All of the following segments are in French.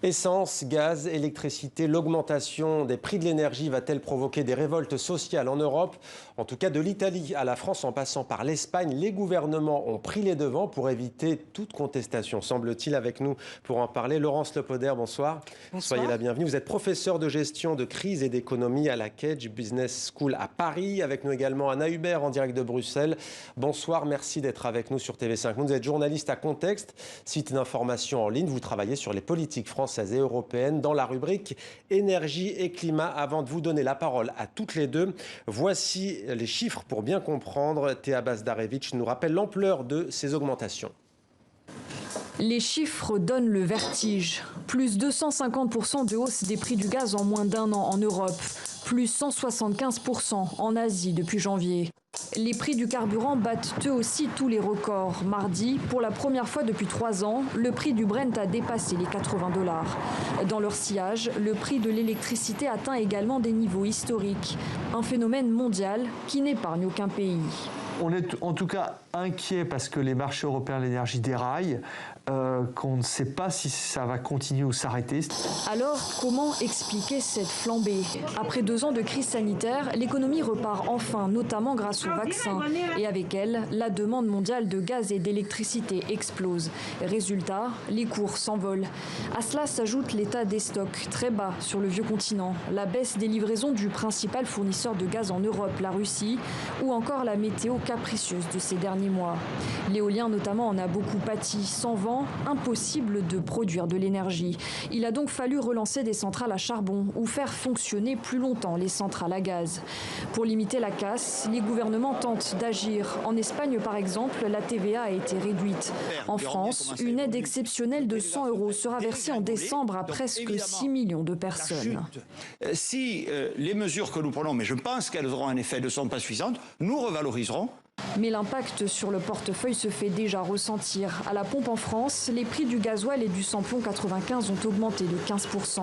Essence, gaz, électricité, l'augmentation des prix de l'énergie va-t-elle provoquer des révoltes sociales en Europe? En tout cas, de l'Italie à la France, en passant par l'Espagne, les gouvernements ont pris les devants pour éviter toute contestation. Semble-t-il, avec nous pour en parler, Laurence Lepoder, bonsoir. Bonsoir. Soyez la bienvenue. Vous êtes professeur de gestion de crise et d'économie à la Cage Business School à Paris. Avec nous également Anna Hubert en direct de Bruxelles. Bonsoir, merci d'être avec nous sur TV5. Vous êtes journaliste à Contexte, site d'information en ligne. Vous travaillez sur les politiques françaises et européennes dans la rubrique énergie et climat. Avant de vous donner la parole à toutes les deux, voici les chiffres pour bien comprendre. Théa Bazdarevich nous rappelle l'ampleur de ces augmentations. Les chiffres donnent le vertige. Plus 250% de hausse des prix du gaz en moins d'un an en Europe. Plus 175% en Asie depuis janvier. Les prix du carburant battent eux aussi tous les records. Mardi, pour la première fois depuis 3 ans, le prix du Brent a dépassé les $80. Dans leur sillage, le prix de l'électricité atteint également des niveaux historiques. Un phénomène mondial qui n'épargne aucun pays. On est en tout cas inquiet parce que les marchés européens de l'énergie déraillent, qu'on ne sait pas si ça va continuer ou s'arrêter. Alors, comment expliquer cette flambée? Après 2 ans de crise sanitaire, l'économie repart enfin, notamment grâce au vaccin. Et avec elle, la demande mondiale de gaz et d'électricité explose. Résultat, les cours s'envolent. À cela s'ajoute l'état des stocks très bas sur le vieux continent, la baisse des livraisons du principal fournisseur de gaz en Europe, la Russie, ou encore la météo capricieuse de ces derniers mois. L'éolien notamment en a beaucoup pâti. Sans vent, impossible de produire de l'énergie. Il a donc fallu relancer des centrales à charbon ou faire fonctionner plus longtemps les centrales à gaz. Pour limiter la casse, les gouvernements tentent d'agir. En Espagne, par exemple, la TVA a été réduite. En France, une aide exceptionnelle de 100 € sera versée en décembre à presque 6 millions de personnes. Si les mesures que nous prenons, mais je pense qu'elles auront un effet, ne sont pas suffisantes, nous revaloriserons. Mais l'impact sur le portefeuille se fait déjà ressentir. À la pompe en France, les prix du gasoil et du samplon 95 ont augmenté de 15%.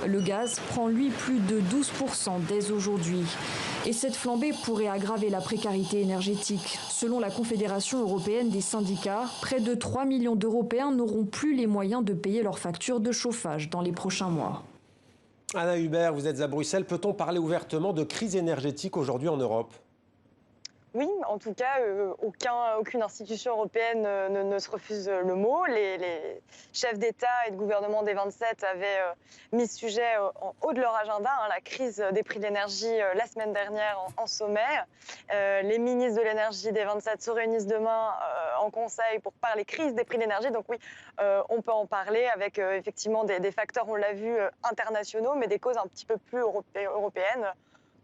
Le gaz prend lui plus de 12% dès aujourd'hui. Et cette flambée pourrait aggraver la précarité énergétique. Selon la Confédération européenne des syndicats, près de 3 millions d'Européens n'auront plus les moyens de payer leurs factures de chauffage dans les prochains mois. Anna Hubert, vous êtes à Bruxelles. Peut-on parler ouvertement de crise énergétique aujourd'hui en Europe ? Oui, en tout cas, aucune institution européenne ne se refuse le mot. Les chefs d'État et de gouvernement des 27 avaient mis ce sujet en haut de leur agenda, la crise des prix de l'énergie la semaine dernière en sommet. Les ministres de l'énergie des 27 se réunissent demain en conseil pour parler crise des prix de l'énergie. Donc oui, on peut en parler avec effectivement des facteurs, on l'a vu, internationaux, mais des causes un petit peu plus européennes,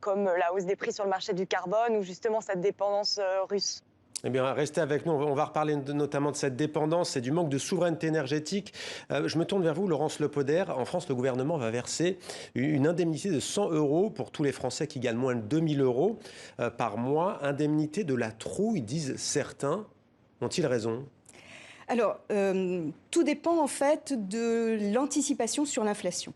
comme la hausse des prix sur le marché du carbone ou justement cette dépendance russe. Eh bien, restez avec nous. On va reparler notamment de cette dépendance et du manque de souveraineté énergétique. Je me tourne vers vous, Laurence Lepoder. En France, le gouvernement va verser une indemnité de 100 € pour tous les Français qui gagnent moins de 2000 € par mois. Indemnité de la trouille, disent certains. Ont-ils raison ? Alors, tout dépend en fait de l'anticipation sur l'inflation.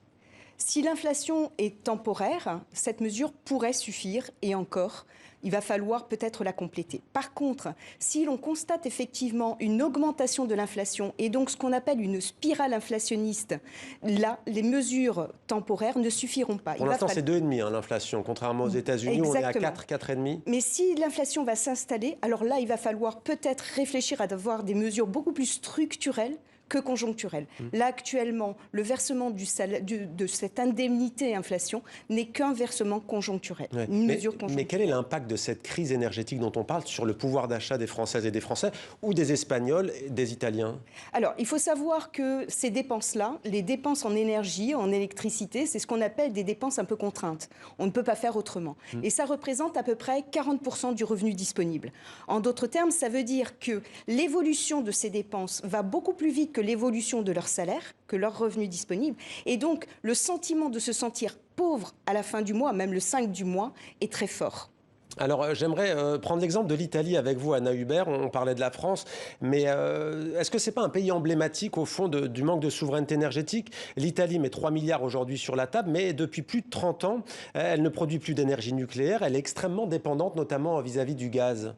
Si l'inflation est temporaire, cette mesure pourrait suffire et encore, il va falloir peut-être la compléter. Par contre, si l'on constate effectivement une augmentation de l'inflation et donc ce qu'on appelle une spirale inflationniste, là, les mesures temporaires ne suffiront pas. Pour l'instant, c'est 2,5 l'inflation. Contrairement aux États-Unis, où on est à 4, 4,5. Mais si l'inflation va s'installer, alors là, il va falloir peut-être réfléchir à avoir des mesures beaucoup plus structurelles que conjoncturelle. Là, actuellement, le versement de cette indemnité inflation n'est qu'un versement conjoncturel, une mesure conjoncturelle. Mais quel est l'impact de cette crise énergétique dont on parle sur le pouvoir d'achat des Françaises et des Français ou des Espagnols et des Italiens ? Alors, il faut savoir que ces dépenses-là, les dépenses en énergie, en électricité, c'est ce qu'on appelle des dépenses un peu contraintes. On ne peut pas faire autrement. Et ça représente à peu près 40% du revenu disponible. En d'autres termes, ça veut dire que l'évolution de ces dépenses va beaucoup plus vite que l'évolution de leur salaire, que leur revenu disponible. Et donc, le sentiment de se sentir pauvre à la fin du mois, même le 5 du mois, est très fort. Alors, j'aimerais prendre l'exemple de l'Italie avec vous, Anna Hubert. On parlait de la France, mais est-ce que ce n'est pas un pays emblématique, au fond, du manque de souveraineté énergétique ? L'Italie met 3 milliards aujourd'hui sur la table, mais depuis plus de 30 ans, elle ne produit plus d'énergie nucléaire. Elle est extrêmement dépendante, notamment vis-à-vis du gaz.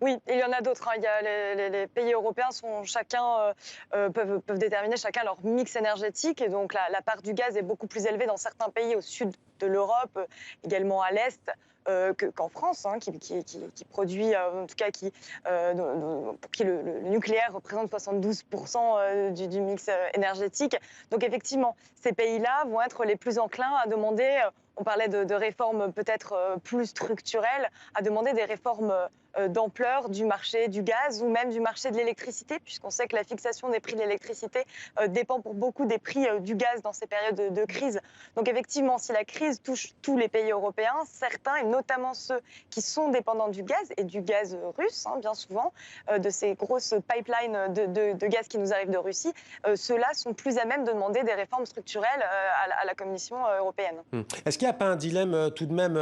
Oui, il y en a d'autres. Il y a les pays européens sont chacun peuvent déterminer chacun leur mix énergétique et donc la part du gaz est beaucoup plus élevée dans certains pays au sud de l'Europe, également à l'est. Qu'en France, qui produit, en tout cas, pour qui le nucléaire représente 72% du mix énergétique. Donc effectivement, ces pays-là vont être les plus enclins à demander, on parlait de réformes peut-être plus structurelles, à demander des réformes d'ampleur du marché du gaz ou même du marché de l'électricité, puisqu'on sait que la fixation des prix de l'électricité dépend pour beaucoup des prix du gaz dans ces périodes de crise. Donc effectivement, si la crise touche tous les pays européens, certains, et notamment ceux qui sont dépendants du gaz, et du gaz russe, bien souvent, de ces grosses pipelines de gaz qui nous arrivent de Russie, ceux-là sont plus à même de demander des réformes structurelles à la Commission européenne. Est-ce qu'il n'y a pas un dilemme tout de même,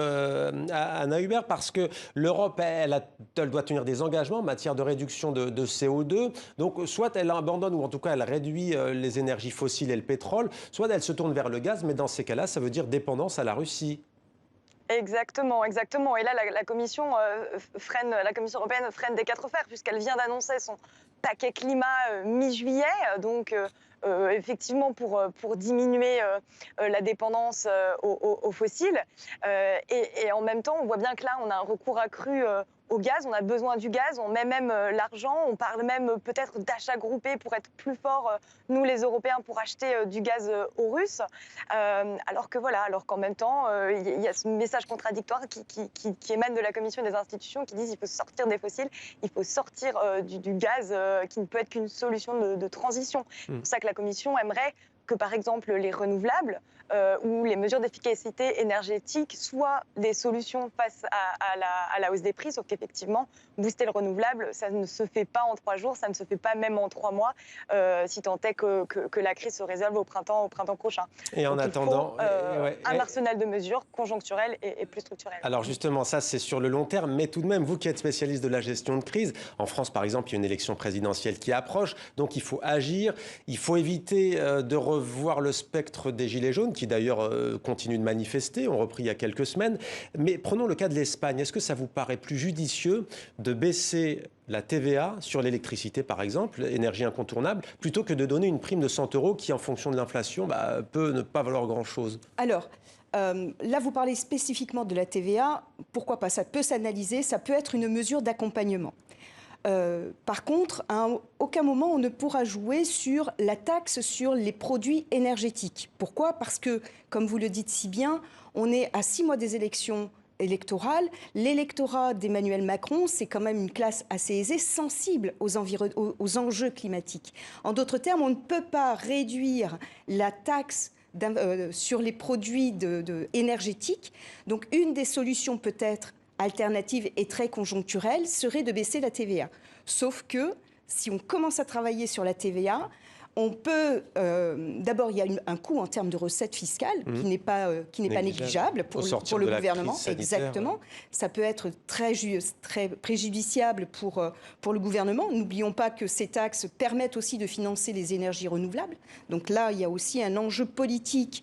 Anna Hubert, parce que l'Europe, elle doit tenir des engagements en matière de réduction de CO2. Donc, soit elle abandonne, ou en tout cas, elle réduit les énergies fossiles et le pétrole, soit elle se tourne vers le gaz, mais dans ces cas-là, ça veut dire dépendance à la Russie. Exactement, exactement. Et là, la Commission européenne freine des quatre fers, puisqu'elle vient d'annoncer son paquet climat mi-juillet. Donc, effectivement, pour diminuer la dépendance aux fossiles. Et en même temps, on voit bien que là, on a un recours accru au gaz, on a besoin du gaz, on met même l'argent, on parle même peut-être d'achats groupés pour être plus forts, nous les Européens, pour acheter du gaz aux Russes. Alors qu'en même temps, il y a ce message contradictoire qui émane de la Commission et des institutions qui disent qu'il faut sortir des fossiles, il faut sortir du gaz qui ne peut être qu'une solution de transition. C'est pour ça que la Commission aimerait que, par exemple, les renouvelables ou les mesures d'efficacité énergétique soient des solutions face à la hausse des prix, sauf qu'effectivement, booster le renouvelable, ça ne se fait pas en 3 jours, ça ne se fait pas même en 3 mois, si tant est que la crise se résolve au printemps prochain. Et en attendant, un arsenal de mesures conjoncturelles et plus structurelles. Alors justement, ça c'est sur le long terme, mais tout de même, vous qui êtes spécialiste de la gestion de crise, en France par exemple, il y a une élection présidentielle qui approche, donc il faut agir, il faut éviter de revoir le spectre des Gilets jaunes, qui d'ailleurs continuent de manifester, ont repris il y a quelques semaines. Mais prenons le cas de l'Espagne. Est-ce que ça vous paraît plus judicieux de baisser la TVA sur l'électricité, par exemple, énergie incontournable, plutôt que de donner une prime de 100 € qui, en fonction de l'inflation, peut ne pas valoir grand-chose? Alors, là, vous parlez spécifiquement de la TVA. Pourquoi pas? Ça peut s'analyser, ça peut être une mesure d'accompagnement. Par contre, à aucun moment on ne pourra jouer sur la taxe sur les produits énergétiques. Pourquoi? Parce que, comme vous le dites si bien, on est à 6 mois des élections électorales. L'électorat d'Emmanuel Macron, c'est quand même une classe assez aisée, sensible aux enjeux climatiques. En d'autres termes, on ne peut pas réduire la taxe sur les produits énergétiques. Donc, une des solutions peut-être alternative et très conjoncturelle serait de baisser la TVA. Sauf que si on commence à travailler sur la TVA, on peut... D'abord, il y a un coût en termes de recettes fiscales qui n'est pas négligeable pour le gouvernement. Exactement. Ça peut être très préjudiciable pour le gouvernement. N'oublions pas que ces taxes permettent aussi de financer les énergies renouvelables. Donc là, il y a aussi un enjeu politique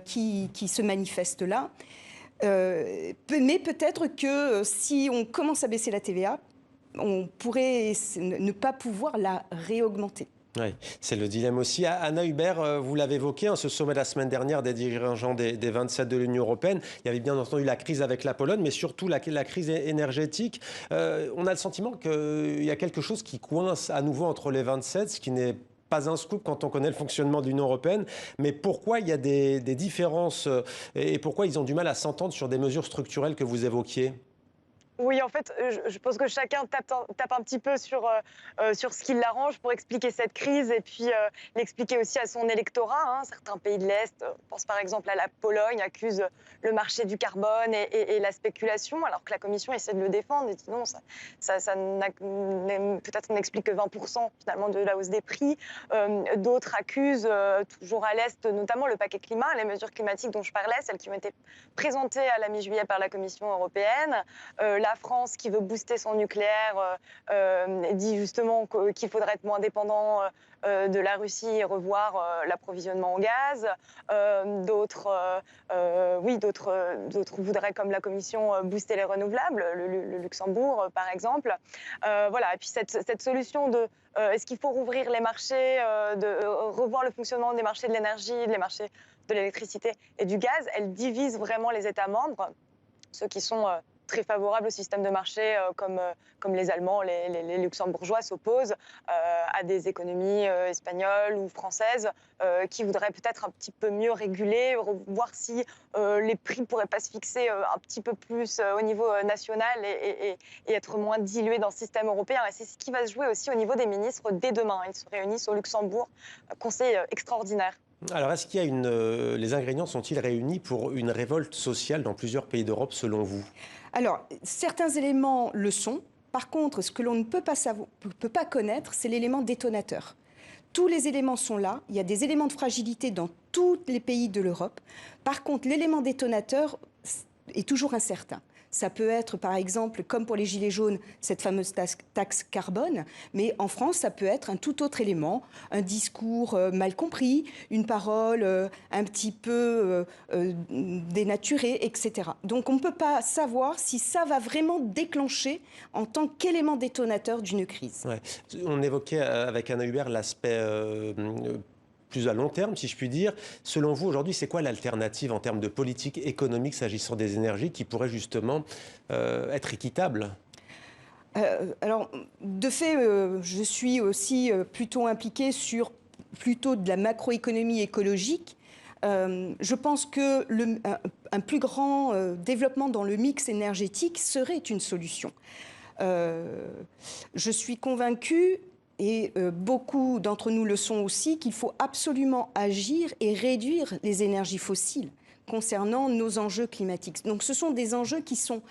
qui se manifeste là. Mais peut-être que si on commence à baisser la TVA, on pourrait ne pas pouvoir la réaugmenter. Oui, c'est le dilemme aussi. Anna Hubert, vous l'avez évoqué, ce sommet la semaine dernière des dirigeants des 27 de l'Union européenne, il y avait bien entendu la crise avec la Pologne, mais surtout la crise énergétique. On a le sentiment qu'il y a quelque chose qui coince à nouveau entre les 27, ce qui n'est pas un scoop quand on connaît le fonctionnement de l'Union européenne, mais pourquoi il y a des différences et pourquoi ils ont du mal à s'entendre sur des mesures structurelles que vous évoquiez? Oui, en fait, je pense que chacun tape un petit peu sur ce qui l'arrange pour expliquer cette crise et puis l'expliquer aussi à son électorat. Certains pays de l'Est, on pense par exemple à la Pologne, accusent le marché du carbone et la spéculation, alors que la Commission essaie de le défendre et dit non, ça peut-être n'explique que 20% finalement de la hausse des prix. D'autres accusent, toujours à l'Est, notamment le paquet climat, les mesures climatiques dont je parlais, celles qui ont été présentées à la mi-juillet par la Commission européenne. Là, la France, qui veut booster son nucléaire, dit justement qu'il faudrait être moins dépendant de la Russie et revoir l'approvisionnement en gaz. D'autres voudraient, comme la Commission, booster les renouvelables, le Luxembourg par exemple. Voilà. Et puis cette solution de est-ce qu'il faut rouvrir les marchés, de revoir le fonctionnement des marchés de l'énergie, des marchés de l'électricité et du gaz, elle divise vraiment les États membres, ceux qui sont très favorables au système de marché, comme les Allemands, les Luxembourgeois s'opposent à des économies espagnoles ou françaises qui voudraient peut-être un petit peu mieux réguler, voir si les prix ne pourraient pas se fixer un petit peu plus au niveau national et être moins dilués dans le système européen. Et c'est ce qui va se jouer aussi au niveau des ministres dès demain. Ils se réunissent au Luxembourg, conseil extraordinaire. Alors, est-ce qu'il y a les ingrédients sont-ils réunis pour une révolte sociale dans plusieurs pays d'Europe, selon vous? Alors, certains éléments le sont. Par contre, ce que l'on ne peut pas connaître, c'est l'élément détonateur. Tous les éléments sont là. Il y a des éléments de fragilité dans tous les pays de l'Europe. Par contre, l'élément détonateur est toujours incertain. Ça peut être, par exemple, comme pour les Gilets jaunes, cette fameuse taxe carbone. Mais en France, ça peut être un tout autre élément, un discours mal compris, une parole un petit peu dénaturée, etc. Donc on ne peut pas savoir si ça va vraiment déclencher en tant qu'élément détonateur d'une crise. Ouais. On évoquait avec Anna Hubert l'aspect plus à long terme, si je puis dire. Selon vous, aujourd'hui, c'est quoi l'alternative en termes de politique économique s'agissant des énergies qui pourrait justement être équitable ? Alors, de fait, je suis aussi plutôt impliquée sur plutôt de la macroéconomie écologique. Je pense que un plus grand développement dans le mix énergétique serait une solution. Je suis convaincue, et beaucoup d'entre nous le sont aussi, qu'il faut absolument agir et réduire les énergies fossiles concernant nos enjeux climatiques. Donc ce sont des enjeux qui sont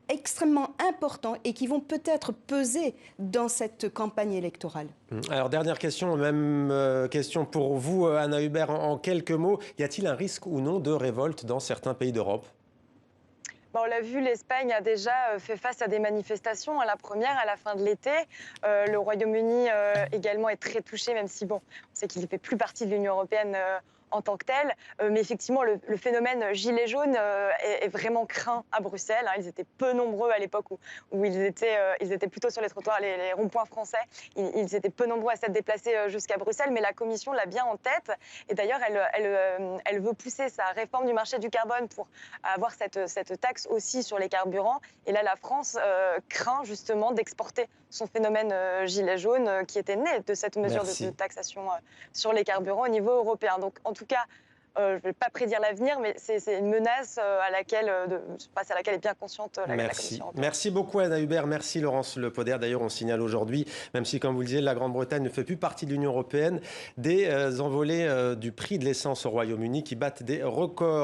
extrêmement importants et qui vont peut-être peser dans cette campagne électorale. Alors, dernière question, même question pour vous, Anna Hubert, en quelques mots. Y a-t-il un risque ou non de révolte dans certains pays d'Europe ? On l'a vu, l'Espagne a déjà fait face à des manifestations. La première, à la fin de l'été. Le Royaume-Uni également est très touché, même si on sait qu'il ne fait plus partie de l'Union européenne en tant que tel. Mais effectivement, le phénomène gilet jaune est vraiment craint à Bruxelles. Ils étaient peu nombreux à l'époque où ils étaient plutôt sur les trottoirs, les ronds-points français. Ils étaient peu nombreux à s'être déplacés jusqu'à Bruxelles, mais la Commission l'a bien en tête. Et d'ailleurs, elle veut pousser sa réforme du marché du carbone pour avoir cette taxe aussi sur les carburants. Et là, la France craint justement d'exporter son phénomène gilet jaune qui était né de cette mesure de taxation sur les carburants au niveau européen. Donc, en tout cas, je ne vais pas prédire l'avenir, mais c'est une menace à laquelle est bien consciente la Commission européenne. Merci beaucoup Anna Hubert, merci Laurence Le Poder. D'ailleurs, on signale aujourd'hui, même si, comme vous le disiez, la Grande-Bretagne ne fait plus partie de l'Union européenne, des envolées du prix de l'essence au Royaume-Uni qui battent des records.